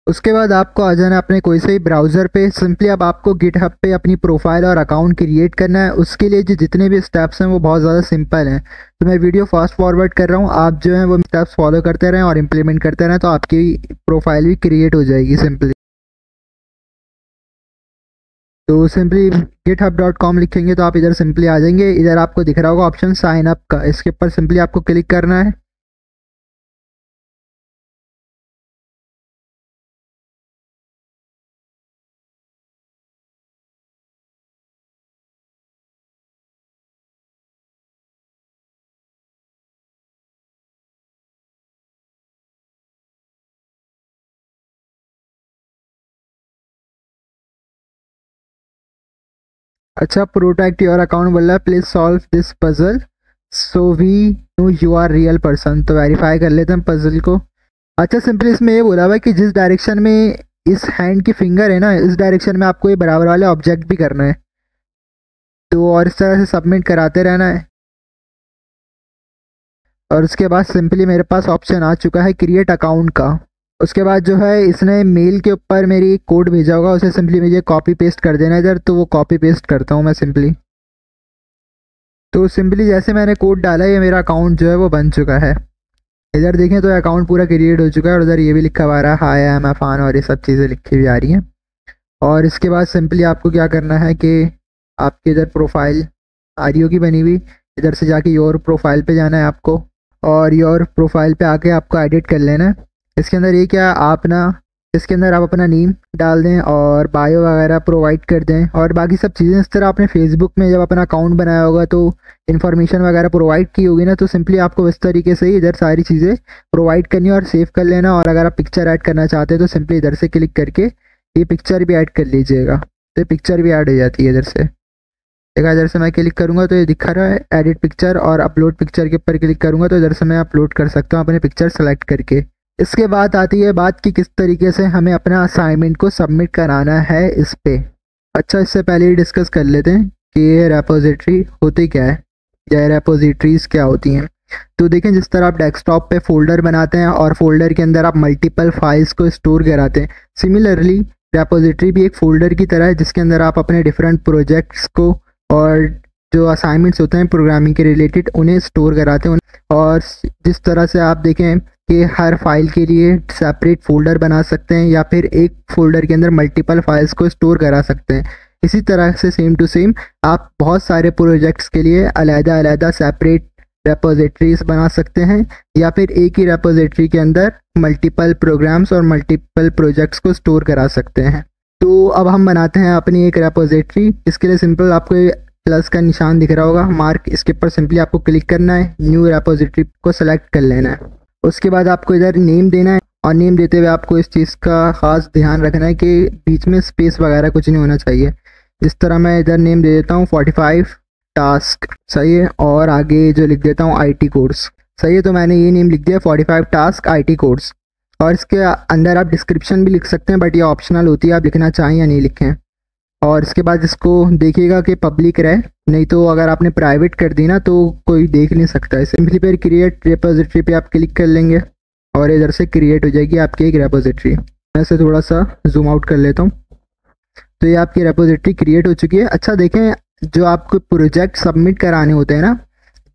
उसके बाद आपको आ जाना अपने कोई से ही ब्राउज़र पे। सिंपली अब आपको गिटहब पे अपनी प्रोफाइल और अकाउंट क्रिएट करना है। उसके लिए जो जितने भी स्टेप्स हैं वो बहुत ज़्यादा सिंपल हैं, तो मैं वीडियो फास्ट फॉरवर्ड कर रहा हूँ, आप जो है वो स्टेप्स फॉलो करते रहें और इम्प्लीमेंट करते रहें, तो आपकी प्रोफाइल भी क्रिएट हो जाएगी सिंपली। तो सिंपली github.com लिखेंगे तो आप इधर सिंपली आ जाएंगे। इधर आपको दिख रहा होगा ऑप्शन साइन अप का, इसके ऊपर सिंपली आपको क्लिक करना है। अच्छा, प्रोटेक्ट योर अकाउंट बोल रहा है, please solve this puzzle so we know you are real person. तो वेरीफाई कर लेते हैं पजल को। अच्छा, सिंपली इसमें ये बोला हुआ है कि जिस डायरेक्शन में इस हैंड की फिंगर है ना, इस डायरेक्शन में आपको ये बराबर वाले ऑब्जेक्ट भी करना है। तो और इस तरह से सबमिट कराते रहना है। और उसके बाद सिंपली मेरे पास ऑप्शन आ चुका है क्रिएट अकाउंट का। उसके बाद जो है इसने मेल के ऊपर मेरी कोड भेजा होगा, उसे सिंपली मुझे कॉपी पेस्ट कर देना इधर। तो वो कॉपी पेस्ट करता हूँ मैं सिंपली। तो सिंपली जैसे मैंने कोड डाला ये मेरा अकाउंट जो है वो बन चुका है। इधर देखें तो अकाउंट पूरा क्रिएट हो चुका है और उधर ये भी लिखा हुआ रहा है हाय आई एम अफान, और ये सब चीज़ें लिखी हुई आ रही हैं। और इसके बाद सिंपली आपको क्या करना है कि आपके इधर प्रोफाइल आ रही होगी बनी हुई, इधर से जाके योर प्रोफाइल पे जाना है आपको, और योर प्रोफाइल पे आके आपको एडिट कर लेना है। इसके अंदर ये क्या आप ना, इसके अंदर आप अपना नेम डाल दें और बायो वगैरह प्रोवाइड कर दें और बाकी सब चीज़ें। इस तरह आपने फेसबुक में जब अपना अकाउंट बनाया होगा तो इन्फॉर्मेशन वगैरह प्रोवाइड की होगी ना, तो सिंपली आपको इस तरीके से इधर सारी चीज़ें प्रोवाइड करनी और सेव कर लेना। और अगर आप पिक्चर ऐड करना चाहते हैं तो सिंपली इधर से क्लिक करके ये पिक्चर भी ऐड कर लीजिएगा, तो पिक्चर भी ऐड हो जाती है इधर से। देखा, इधर से मैं क्लिक करूँगा तो ये दिखा रहा है एडिट पिक्चर, और अपलोड पिक्चर के ऊपर क्लिक करूँगा तो इधर से मैं अपलोड कर सकता हूँ अपने पिक्चर सेलेक्ट करके। इसके बाद आती है बात कि किस तरीके से हमें अपना असाइनमेंट को सबमिट कराना है इस पे। अच्छा, इससे पहले ही डिस्कस कर लेते हैं कि ये रेपोजिटरी होती क्या है या रेपोजिटरीज क्या होती हैं। तो देखें, जिस तरह आप डेस्कटॉप पे फोल्डर बनाते हैं और फोल्डर के अंदर आप मल्टीपल फाइल्स को स्टोर कराते हैं, सिमिलरली रेपोजिटरी भी एक फोल्डर की तरह है जिसके अंदर आप अपने डिफरेंट प्रोजेक्ट्स को और जो असाइनमेंट्स होते हैं प्रोग्रामिंग के रिलेटेड उन्हें स्टोर कराते हैं। और जिस तरह से आप देखें कि हर फाइल के लिए सेपरेट फोल्डर बना सकते हैं या फिर एक फोल्डर के अंदर मल्टीपल फाइल्स को स्टोर करा सकते हैं, इसी तरह से सेम टू सेम आप बहुत सारे प्रोजेक्ट्स के लिए अलग-अलग सेपरेट रेपोजिटरीज बना सकते हैं या फिर एक ही रेपोजिटरी के अंदर मल्टीपल प्रोग्राम्स और मल्टीपल प्रोजेक्ट्स को स्टोर करा सकते हैं। तो अब हम बनाते हैं अपनी एक रेपोजिटरी। इसके लिए सिंपल आपको प्लस का निशान दिख रहा होगा मार्क, इसके ऊपर सिंपली आपको क्लिक करना है, न्यू रेपोजिटरी को सेलेक्ट कर लेना है। उसके बाद आपको इधर नेम देना है और नेम देते हुए आपको इस चीज़ का ख़ास ध्यान रखना है कि बीच में स्पेस वगैरह कुछ नहीं होना चाहिए। जिस तरह मैं इधर नेम दे देता हूँ 45 टास्क, सही है, और आगे जो लिख देता हूँ IT कोर्स, सही है। तो मैंने ये नेम लिख दिया 45 टास्क IT कोर्स। और इसके अंदर आप डिस्क्रिप्शन भी लिख सकते हैं, बट ये ऑप्शनल होती है, आप लिखना चाहें या नहीं लिखें। और इसके बाद इसको देखिएगा कि पब्लिक रहे, नहीं तो अगर आपने प्राइवेट कर दी ना तो कोई देख नहीं सकता है। सिंपली फिर क्रिएट रेपोजिटरी पे आप क्लिक कर लेंगे और इधर से क्रिएट हो जाएगी आपकी एक रेपोजिटरी। मैं इसे थोड़ा सा जूम आउट कर लेता हूँ, तो ये आपकी रेपोजिटरी क्रिएट हो चुकी है। अच्छा देखें, जो आपको प्रोजेक्ट सबमिट कराने होते हैं ना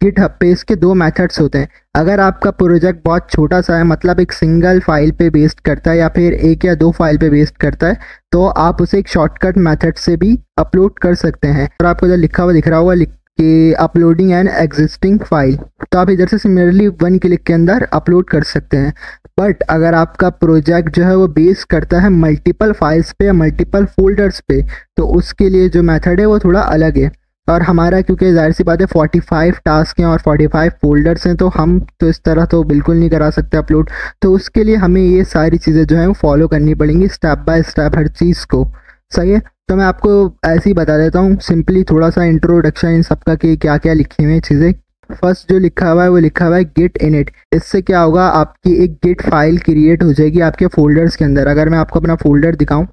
गिटहब पे, इसके दो मेथड्स होते हैं। अगर आपका प्रोजेक्ट बहुत छोटा सा है, मतलब एक सिंगल फाइल पे बेस्ड करता है या फिर एक या दो फाइल पे बेस्ड करता है, तो आप उसे एक शॉर्टकट मेथड से भी अपलोड कर सकते हैं। और आपको इधर लिखा हुआ दिख रहा होगा कि अपलोडिंग एन एग्जिस्टिंग फाइल, तो आप इधर से सिमिलरली 1 क्लिक के अंदर अपलोड कर सकते हैं। बट अगर आपका प्रोजेक्ट जो है वो बेस करता है मल्टीपल फाइल्स पे या मल्टीपल फोल्डर्स पे, तो उसके लिए जो मेथड है वो थोड़ा अलग है। और हमारा क्योंकि जाहिर सी बात है 45 टास्क हैं और 45 फोल्डर्स हैं, तो हम तो इस तरह तो बिल्कुल नहीं करा सकते अपलोड। तो उसके लिए हमें ये सारी चीज़ें जो हैं वो फॉलो करनी पड़ेंगी स्टेप बाय स्टेप हर चीज़ को, सही है। तो मैं आपको ऐसे ही बता देता हूँ सिंपली थोड़ा सा इंट्रोडक्शन इन सबका कि क्या क्या लिखी हुई हैं चीज़ें। फर्स्ट जो लिखा हुआ है वो लिखा हुआ है गिट इनिट। इससे क्या होगा, आपकी एक गिट फाइल क्रिएट हो जाएगी आपके फोल्डर्स के अंदर। अगर मैं आपको अपना फोल्डर दिखाऊँ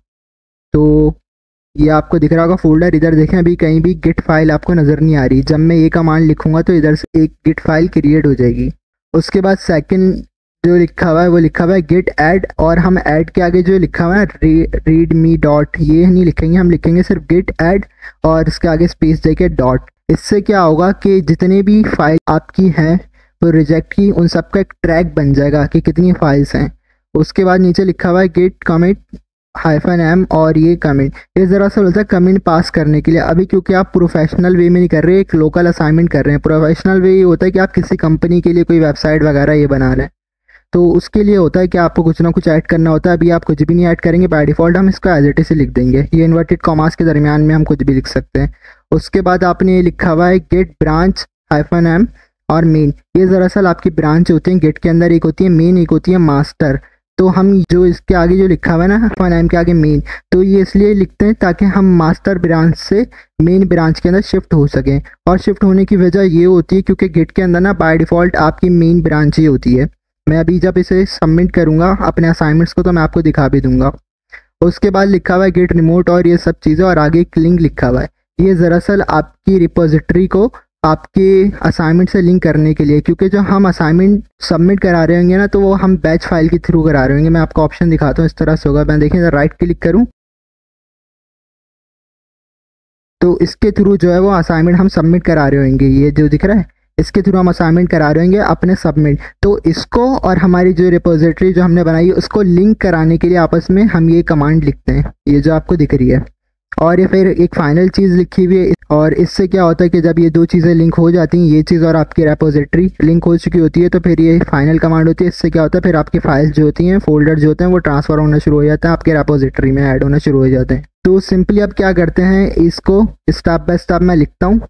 तो ये आपको दिख रहा होगा फोल्डर, इधर देखें अभी कहीं भी गिट फाइल आपको नज़र नहीं आ रही। जब मैं ये कमांड लिखूंगा तो इधर से एक गिट फाइल क्रिएट हो जाएगी। उसके बाद सेकंड जो लिखा हुआ है वो लिखा हुआ है गिट ऐड, और हम ऐड के आगे जो लिखा हुआ है रीड मी डॉट, ये नहीं लिखेंगे, हम लिखेंगे सिर्फ गिट ऐड और इसके आगे स्पेस देके डॉट। इससे क्या होगा कि जितने भी फाइल आपकी हैं प्रोजेक्ट की, उन सबका एक ट्रैक बन जाएगा कि कितनी फाइल्स हैं। उसके बाद नीचे लिखा हुआ है गिट कमिट -m, और ये कमेंट, ये ज़रा सा बोलता है कमेंट पास करने के लिए। अभी क्योंकि आप प्रोफेशनल वे में नहीं कर रहे, एक लोकल असाइनमेंट कर रहे हैं। प्रोफेशनल वे ये होता है कि आप किसी कंपनी के लिए कोई वेबसाइट वगैरह ये बना रहे हैं, तो उसके लिए होता है कि आपको कुछ ना कुछ ऐड करना होता है। अभी आप कुछ भी नहीं ऐड करेंगे, बाय डिफ़ॉल्ट हम इसको एज इट इज लिख देंगे। ये इन्वर्टेड कॉमास के दरमियान में हम कुछ भी लिख सकते हैं। उसके बाद आपने ये लिखा हुआ है गेट ब्रांच -m और मेन। ये दरअसल आपकी ब्रांच होती हैं गेट के अंदर, एक होती है मेन, एक होती है मास्टर। तो हम जो इसके आगे जो लिखा हुआ है ना -m के आगे मेन, तो ये इसलिए लिखते हैं ताकि हम मास्टर ब्रांच से मेन ब्रांच के अंदर शिफ्ट हो सकें। और शिफ्ट होने की वजह ये होती है क्योंकि गेट के अंदर ना बाय डिफ़ॉल्ट आपकी मेन ब्रांच ही होती है। मैं अभी जब इसे सबमिट करूँगा अपने असाइनमेंट्स को तो मैं आपको दिखा भी दूंगा। उसके बाद लिखा हुआ है गेट रिमोट और ये सब चीज़ें, और आगे एक लिंक लिखा हुआ है। ये दरअसल आपकी रिपोजिटरी को आपके असाइनमेंट से लिंक करने के लिए, क्योंकि जो हम असाइनमेंट सबमिट करा रहे होंगे ना तो वो हम बैच फाइल के थ्रू करा रहे होंगे। मैं आपको ऑप्शन दिखाता हूँ, इस तरह से होगा। मैं देखें राइट क्लिक करूँ तो इसके थ्रू जो है वो असाइनमेंट हम सबमिट करा रहे होंगे। ये जो दिख रहा है इसके थ्रू हम असाइनमेंट करा रहे होंगे अपने सबमिट। तो इसको और हमारी जो रिपोजिटरी जो हमने बनाई है उसको लिंक कराने के लिए आपस में हम ये कमांड लिखते हैं, ये जो आपको दिख रही है। और ये फिर एक फाइनल चीज़ लिखी हुई है, और इससे क्या होता है कि जब ये दो चीज़ें लिंक हो जाती हैं, ये चीज़ और आपकी रेपोजिटरी लिंक हो चुकी होती है, तो फिर ये फाइनल कमांड होती है। इससे क्या होता है, फिर आपकी फाइल्स जो होती हैं, फोल्डर जो होते हैं, वो ट्रांसफ़र होना शुरू हो जाते हैं, आपके रेपोजिटरी में ऐड होना शुरू हो जाते हैं। तो सिंपली अब क्या करते हैं, इसको स्टेप बाय स्टेप मैं लिखता हूँ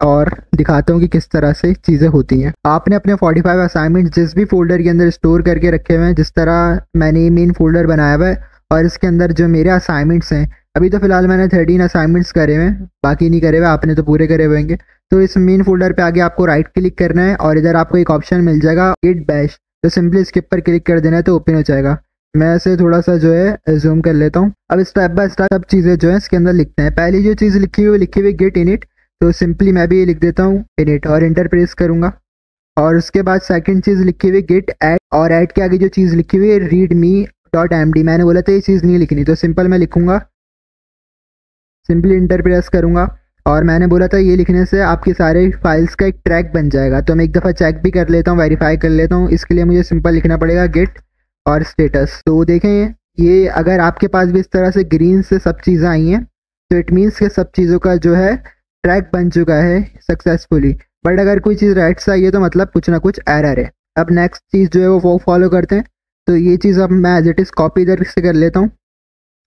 और दिखाता हूँ कि किस तरह से चीज़ें होती हैं। आपने अपने 45 असाइनमेंट जिस भी फोल्डर के अंदर स्टोर करके रखे हुए हैं, जिस तरह मैंने मेन फोल्डर बनाया हुआ है और इसके अंदर जो मेरे असाइनमेंट्स हैं, अभी तो फिलहाल मैंने 13 असाइनमेंट्स करे हुए हैं, बाकी नहीं करे हुए, आपने तो पूरे करे हुए होंगे। तो इस मेन फोल्डर पे आगे आपको राइट क्लिक करना है और इधर आपको एक ऑप्शन मिल जाएगा गिट बैश, तो सिंपली स्किप पर क्लिक कर देना है तो ओपन हो जाएगा। मैं इसे थोड़ा सा जो है जूम कर लेता हूँ। अब स्टेप बाय स्टेप सब चीज़ें जो है इसके अंदर लिखते हैं। पहली जो चीज़ लिखी हुई गिट इनिट, तो सिंपली मैं भी ये लिख देता हूँ इनिट और इंटर प्रेस करूँगा। और उसके बाद सेकंड चीज़ लिखी हुई गिट ऐड, और ऐड के आगे जो चीज़ लिखी हुई है readme.md, मैंने बोला था ये चीज़ नहीं लिखनी, तो सिंपल मैं लिखूँगा, सिंपली इंटर प्रेस करूँगा और मैंने बोला था ये लिखने से आपकी सारे फाइल्स का एक ट्रैक बन जाएगा। तो मैं एक दफ़ा चेक भी कर लेता हूँ, वेरीफाई कर लेता हूँ। इसके लिए मुझे सिंपल लिखना पड़ेगा गिट और स्टेटस। तो देखें ये अगर आपके पास भी इस तरह से ग्रीन से सब चीज़ें आई हैं तो इट मीन्स के सब चीज़ों का जो है ट्रैक बन चुका है सक्सेसफुली। बट अगर कोई चीज़ राइट से आई है तो मतलब कुछ ना कुछ एरर है। अब नेक्स्ट चीज़ जो है वो फॉलो करते हैं। तो ये चीज़ अब मैं एज इट इज़ कॉपी इधर से कर लेता हूँ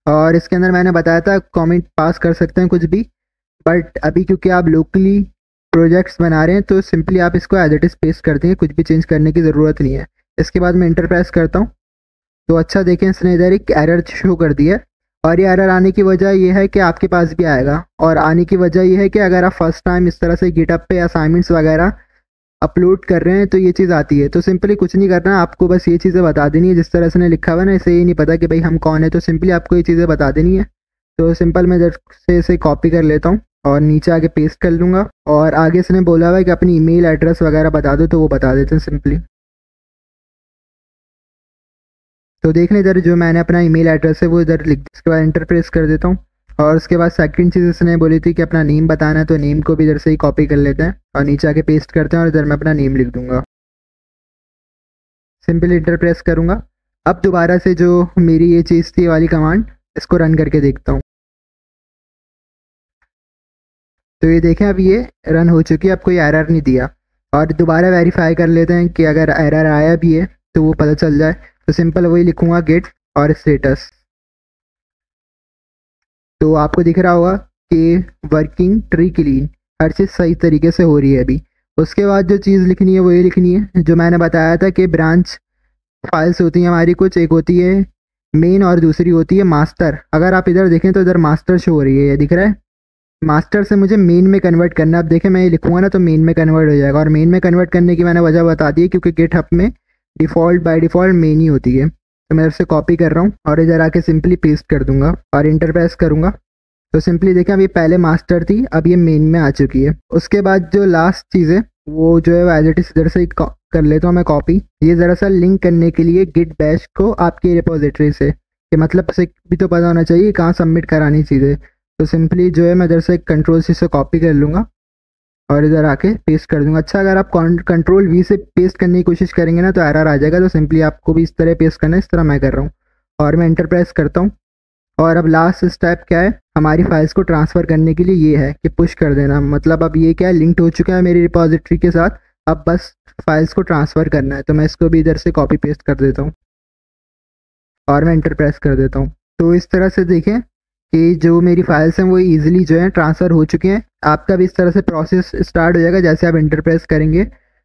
और इसके अंदर मैंने बताया था कमेंट पास कर सकते हैं कुछ भी, बट अभी क्योंकि आप लोकली प्रोजेक्ट्स बना रहे हैं तो सिंपली आप इसको एज इट इज़ पेस्ट कर देंगे, कुछ भी चेंज करने की ज़रूरत नहीं है। इसके बाद मैं इंटर प्रेस करता हूँ तो अच्छा देखें इसने इधर एक एरर शो कर दिया, और ये एरर आने की वजह ये है कि आपके पास भी आएगा, और आने की वजह ये है कि अगर आप फर्स्ट टाइम इस तरह से गिटअप पे असाइनमेंट्स वगैरह अपलोड कर रहे हैं तो ये चीज़ आती है। तो सिंपली कुछ नहीं करना, आपको बस ये चीज़ें बता देनी है। जिस तरह से लिखा हुआ है ना, इसे ये नहीं पता कि भाई हम कौन है, तो सिंपली आपको ये चीज़ें बता देनी है। तो सिंपल मैं इधर से इसे कॉपी कर लेता हूँ और नीचे आगे पेस्ट कर लूँगा, और आगे इसने बोला हुआ है कि अपनी ईमेल एड्रेस वगैरह बता दो, तो वो बता देते हैं सिंपली। तो देख लें इधर जो मैंने अपना ईमेल एड्रेस है वो इधर लिख, इसके बाद इंटर प्रेस कर देता हूँ। और उसके बाद सेकंड चीज़ इसने बोली थी कि अपना नेम बताना है, तो नेम को भी इधर से ही कॉपी कर लेते हैं और नीचे आके पेस्ट करते हैं, और इधर मैं अपना नेम लिख दूंगा, सिंपली इंटर प्रेस करूँगा। अब दोबारा से जो मेरी ये चीज़ थी वाली कमांड, इसको रन करके देखता हूँ। तो ये देखें अब ये रन हो चुकी है, अब कोई एरर नहीं दिया। और दोबारा वेरीफाई कर लेते हैं कि अगर एरर आया भी है तो वो पता चल जाए। तो सिंपल वही लिखूँगा गिट और स्टेटस। तो आपको दिख रहा होगा कि वर्किंग ट्री क्लीन, हर चीज़ सही तरीके से हो रही है अभी। उसके बाद जो चीज़ लिखनी है वही लिखनी है जो मैंने बताया था कि ब्रांच फाइल्स होती हैं हमारी कुछ, एक होती है मेन और दूसरी होती है मास्टर। अगर आप इधर देखें तो इधर मास्टर शो हो रही है, ये दिख रहा है। मास्टर से मुझे मेन में कन्वर्ट करना है। अब देखें मैं ये लिखूँगा ना तो मेन में कन्वर्ट हो जाएगा, और मेन में कन्वर्ट करने की मैंने वजह बता दी है क्योंकि गिटहब में बाय डिफ़ॉल्ट मेन ही होती है। तो मैं इधर से कॉपी कर रहा हूँ और इधर आके सिंपली पेस्ट कर दूंगा और इंटर प्रेस करूँगा। तो सिंपली देखें अभी पहले मास्टर थी, अब ये मेन में आ चुकी है। उसके बाद जो लास्ट चीज़ है वो जो है एज इट इज़ इधर से कर लेता हूँ मैं कॉपी। ये दरअसल लिंक करने के लिए गिट बैश को आपकी रिपोजिटरी से, कि मतलब से भी तो पता होना चाहिए कहाँ सबमिट करानी चीज़ें। तो सिंपली जो है मैं इधर से कंट्रोल सी से कॉपी कर लूँगा और इधर आके पेस्ट कर दूंगा। अच्छा अगर आप कंट्रोल वी से पेस्ट करने की कोशिश करेंगे ना तो एरर आ जाएगा, तो सिंपली आपको भी इस तरह पेस्ट करना है, इस तरह मैं कर रहा हूँ। और मैं इंटर प्रेस करता हूँ। और अब लास्ट स्टेप क्या है हमारी फाइल्स को ट्रांसफ़र करने के लिए, ये है कि पुश कर देना। मतलब अब ये क्या है, लिंक्ड हो चुका है मेरी रिपोजिटरी के साथ, अब बस फाइल्स को ट्रांसफ़र करना है। तो मैं इसको भी इधर से कॉपी पेस्ट कर देता हूँ और मैं इंटर प्रेस कर देता हूँ। तो इस तरह से देखें कि जो मेरी फाइल्स हैं वो ईजिली जो है ट्रांसफ़र हो चुके हैं। आपका भी इस तरह से प्रोसेस स्टार्ट हो जाएगा। जैसे आप इंटर प्रेस करेंगे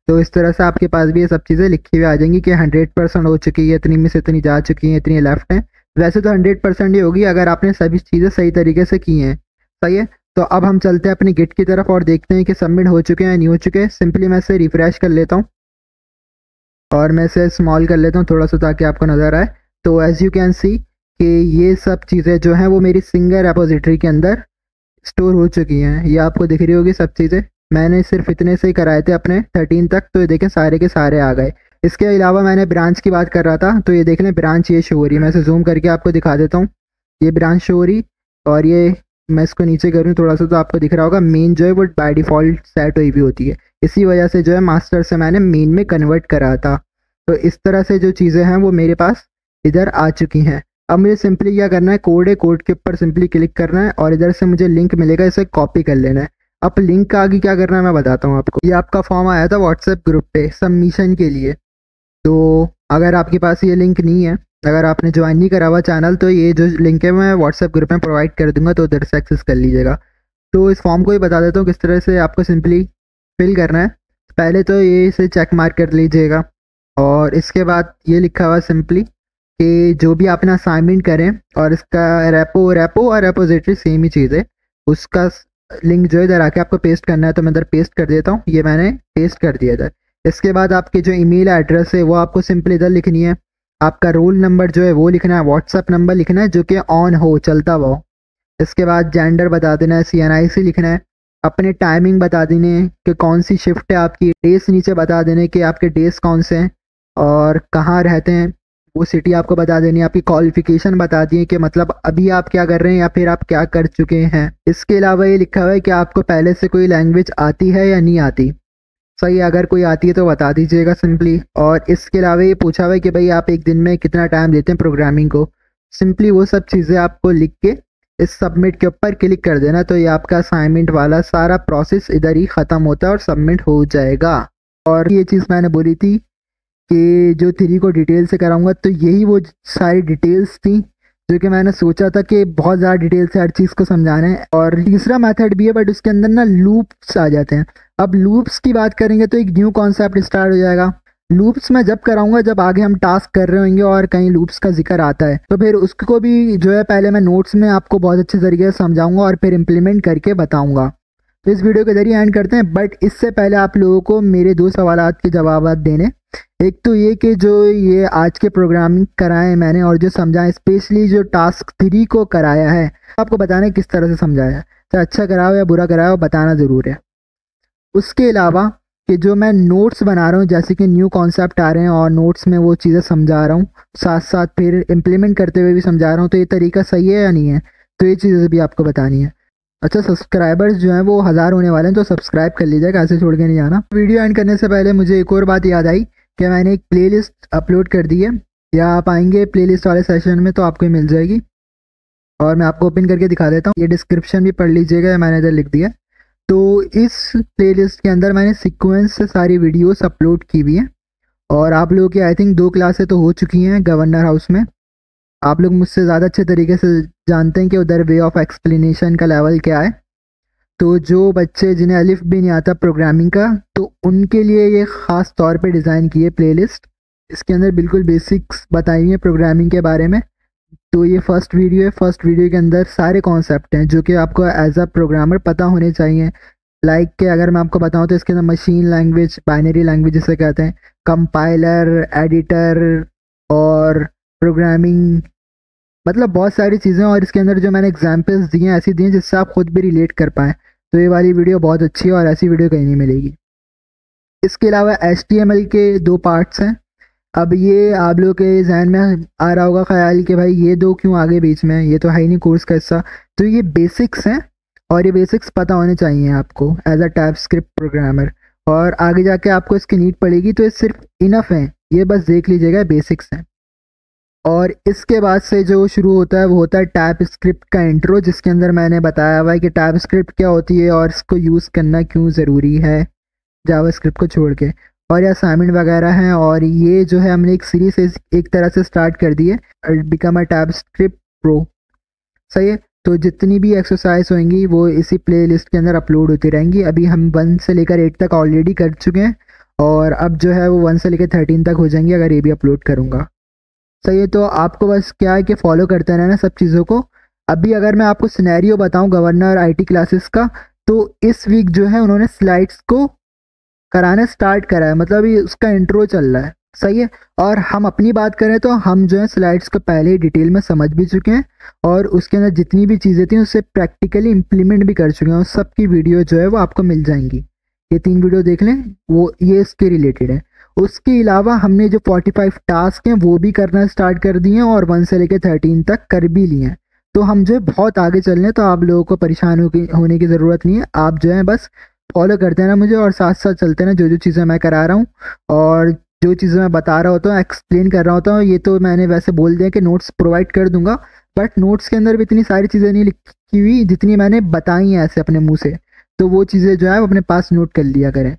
तो इस तरह से आपके पास भी ये सब चीज़ें लिखी हुई आ जाएंगी कि 100% हो चुकी है, इतनी में से इतनी जा चुकी हैं, इतनी लेफ्ट हैं। वैसे तो 100% ही होगी अगर आपने सभी चीज़ें सही तरीके से की हैं। सही है, तो अब हम चलते हैं अपनी गिट की तरफ और देखते हैं कि सबमिट हो चुके हैं या नहीं हो चुके हैं। सिंपली मैं इसे रिफ्रेश कर लेता हूँ और मैं इसे स्मॉल कर लेता हूँ थोड़ा सा ताकि आपको नज़र आए। तो एज़ यू कैन सी कि ये सब चीज़ें जो हैं वो मेरी सिंगल रेपोजिटरी के अंदर स्टोर हो चुकी हैं। ये आपको दिख रही होगी सब चीज़ें। मैंने सिर्फ इतने से ही कराए थे अपने 13 तक, तो ये देखें सारे के सारे आ गए। इसके अलावा मैंने ब्रांच की बात कर रहा था, तो ये देख लें ब्रांच ये शो हो रही है। मैं इसे जूम करके आपको दिखा देता हूँ। ये ब्रांच शो हो रही, और ये मैं इसको नीचे करूँ थोड़ा सा तो आपको दिख रहा होगा मेन जो है वो बाय डिफ़ॉल्ट सेट हुई भी होती है। इसी वजह से जो है मास्टर से मैंने मेन में कन्वर्ट करा था। तो इस तरह से जो चीज़ें हैं वो मेरे पास इधर आ चुकी हैं। अब मुझे सिंपली क्या करना है, कोड है, कोड के ऊपर सिंपली क्लिक करना है और इधर से मुझे लिंक मिलेगा, इसे कॉपी कर लेना है। अब लिंक का आगे क्या करना है मैं बताता हूँ आपको। ये आपका फॉर्म आया था व्हाट्सएप ग्रुप पे सबमिशन के लिए। तो अगर आपके पास ये लिंक नहीं है, अगर आपने ज्वाइन नहीं करा हुआ चैनल, तो ये जो लिंक है मैं व्हाट्सएप ग्रुप में प्रोवाइड कर दूंगा, तो उधर से एक्सेस कर लीजिएगा। तो इस फॉर्म को ही बता देता हूँ किस तरह से आपको सिंपली फिल करना है। पहले तो ये इसे चेक मार्क कर लीजिएगा और इसके बाद ये लिखा हुआ सिंपली कि जो भी आपने असाइनमेंट करें और इसका रेपो और रेपोजिटरी सेम ही चीज़ है, उसका लिंक जो है इधर आके आपको पेस्ट करना है। तो मैं इधर पेस्ट कर देता हूँ, ये मैंने पेस्ट कर दिया इधर। इसके बाद आपकी जो ईमेल एड्रेस है वो आपको सिंपल इधर लिखनी है। आपका रोल नंबर जो है वो लिखना है, व्हाट्सएप नंबर लिखना है जो कि ऑन हो, चलता हुआ हो। इसके बाद जेंडर बता देना है, CNIC लिखना है, अपने टाइमिंग बता देने हैं कि कौन सी शिफ्ट है आपकी, डेज नीचे बता देने कि आपके डेज कौन से हैं और कहाँ रहते हैं, वो सिटी आपको बता देनी है। आपकी क्वालिफिकेशन बता दिए कि मतलब अभी आप क्या कर रहे हैं या फिर आप क्या कर चुके हैं। इसके अलावा ये लिखा हुआ है कि आपको पहले से कोई लैंग्वेज आती है या नहीं आती। सही, अगर कोई आती है तो बता दीजिएगा सिंपली। और इसके अलावा ये पूछा हुआ है कि भाई आप एक दिन में कितना टाइम देते हैं प्रोग्रामिंग को। सिंपली वो सब चीज़ें आपको लिख के इस सबमिट के ऊपर क्लिक कर देना, तो ये आपका असाइनमेंट वाला सारा प्रोसेस इधर ही ख़त्म होता है और सबमिट हो जाएगा। और ये चीज़ मैंने बोली थी कि जो 3 को डिटेल से कराऊंगा, तो यही वो सारी डिटेल्स थी जो कि मैंने सोचा था कि बहुत ज़्यादा डिटेल से हर चीज़ को समझाना है। और तीसरा मेथड भी है बट उसके अंदर ना लूप्स आ जाते हैं। अब लूप्स की बात करेंगे तो एक न्यू कॉन्सेप्ट स्टार्ट हो जाएगा। लूप्स मैं जब कराऊंगा जब आगे हम टास्क कर रहे होंगे और कहीं लूप्स का जिक्र आता है, तो फिर उसको भी जो है पहले मैं नोट्स में आपको बहुत अच्छे तरीके से समझाऊंगा और फिर इम्प्लीमेंट करके बताऊंगा। तो इस वीडियो के जरिए एंड करते हैं, बट इससे पहले आप लोगों को मेरे 2 सवाल के जवाब देने। एक तो ये कि जो ये आज के प्रोग्रामिंग कराए मैंने और जो समझाएं, स्पेशली जो टास्क 3 को कराया है, आपको बताना है किस तरह से समझाया है, चाहे अच्छा कराओ या बुरा कराओ बताना ज़रूर है। उसके अलावा कि जो मैं नोट्स बना रहा हूँ, जैसे कि न्यू कॉन्सेप्ट आ रहे हैं और नोट्स में वो चीज़ें समझा रहा हूँ, साथ साथ फिर इम्प्लीमेंट करते हुए भी समझा रहा हूँ, तो ये तरीका सही है या नहीं है, तो ये चीज़ें भी आपको बतानी है। अच्छा, सब्सक्राइबर्स जो हैं वो 1000 होने वाले हैं, तो सब्सक्राइब कर लीजिएगा, ऐसे छोड़ के नहीं जाना। वीडियो एंड करने से पहले मुझे एक और बात याद आई कि मैंने एक प्लेलिस्ट अपलोड कर दी है, या आप आएंगे प्लेलिस्ट वाले सेशन में तो आपको मिल जाएगी। और मैं आपको ओपन करके दिखा देता हूँ, ये डिस्क्रिप्शन भी पढ़ लीजिएगा, मैंने इधर लिख दिया। तो इस प्लेलिस्ट के अंदर मैंने सीक्वेंस से सारी वीडियोस अपलोड की हुई हैं और आप लोगों की आई थिंक 2 क्लासें तो हो चुकी हैं गवर्नर हाउस में। आप लोग मुझसे ज़्यादा अच्छे तरीके से जानते हैं कि उधर वे ऑफ एक्सप्लेनेशन का लेवल क्या है। तो जो बच्चे जिन्हें अलिफ भी नहीं आता प्रोग्रामिंग का, तो उनके लिए ये ख़ास तौर पे डिज़ाइन की है प्लेलिस्ट। इसके अंदर बिल्कुल बेसिक्स बताई हैं प्रोग्रामिंग के बारे में। तो ये फर्स्ट वीडियो है, फर्स्ट वीडियो के अंदर सारे कॉन्सेप्ट हैं जो कि आपको एज अ प्रोग्रामर पता होने चाहिए। लाइक के अगर मैं आपको बताऊं तो इसके अंदर मशीन लैंग्वेज, बाइनरी लैंग्वेज जिसे कहते हैं, कंपाइलर, एडिटर और प्रोग्रामिंग, मतलब बहुत सारी चीज़ें। और इसके अंदर जो मैंने एग्जांपल्स दिए हैं ऐसी दिए हैं जिससे आप खुद भी रिलेट कर पाएँ। तो ये वाली वीडियो बहुत अच्छी है और ऐसी वीडियो कहीं नहीं मिलेगी। इसके अलावा HTML के 2 पार्ट्स हैं। अब ये आप लोग के जहन में आ रहा होगा ख्याल कि भाई ये 2 क्यों आगे बीच में, ये तो है ही नहीं कोर्स का हिस्सा। तो ये बेसिक्स हैं और ये बेसिक्स पता होने चाहिए आपको एज अ टाइपस्क्रिप्ट प्रोग्रामर। और आगे जाके आपको इसकी नीड पड़ेगी, तो ये सिर्फ इनफ है, ये बस देख लीजिएगा, बेसिक्स हैं। और इसके बाद से जो शुरू होता है वो होता है टाइपस्क्रिप्ट का इंट्रो, जिसके अंदर मैंने बताया हुआ है कि टाइपस्क्रिप्ट क्या होती है और इसको यूज़ करना क्यों ज़रूरी है जावास्क्रिप्ट को छोड़ के। और ये असाइनमेंट वगैरह हैं और ये जो है हमने एक सीरीज एक तरह से स्टार्ट कर दी है, बिकम अ टाइपस्क्रिप्ट प्रो। सही है, तो जितनी भी एक्सरसाइज होंगी वो इसी प्लेलिस्ट के अंदर अपलोड होती रहेंगी। अभी हम 1 से लेकर 8 तक ऑलरेडी कर चुके हैं और अब जो है वो 1 से लेकर 13 तक हो जाएंगी अगर ये भी अपलोड करूँगा। सही है, तो आपको बस क्या है कि फॉलो करते रहना सब चीज़ों को। अभी अगर मैं आपको सिनेरियो बताऊँ गवर्नर IT क्लासेस का, तो इस वीक जो है उन्होंने स्लाइड्स को कराना स्टार्ट करा है, मतलब ये उसका इंट्रो चल रहा है। सही है, और हम अपनी बात करें तो हम जो है स्लाइड्स को पहले ही डिटेल में समझ भी चुके हैं और उसके अंदर जितनी भी चीज़ें थी उससे प्रैक्टिकली इम्प्लीमेंट भी कर चुके हैं। उस सब की वीडियो जो है वो आपको मिल जाएंगी, ये 3 वीडियो देख लें, वो ये इसके रिलेटेड है। उसके अलावा हमने जो 45 टास्क हैं वो भी करना स्टार्ट कर दिए हैं और 1 से लेकर 13 तक कर भी लिए हैं। तो हम जो है बहुत आगे चल रहे हैं, तो आप लोगों को परेशान होने की ज़रूरत नहीं है। आप जो है बस फॉलो करते रहना मुझे और साथ साथ चलते रहना। जो चीज़ें मैं करा रहा हूँ और जो चीज़ें मैं बता रहा होता हूँ, एक्सप्लेन कर रहा होता हूँ, ये तो मैंने वैसे बोल दिया कि नोट्स प्रोवाइड कर दूंगा, बट नोट्स के अंदर भी इतनी सारी चीज़ें नहीं लिखी हुई जितनी मैंने बताई हैं ऐसे अपने मुँह से। तो वो चीज़ें जो है वो अपने पास नोट कर लिया करें।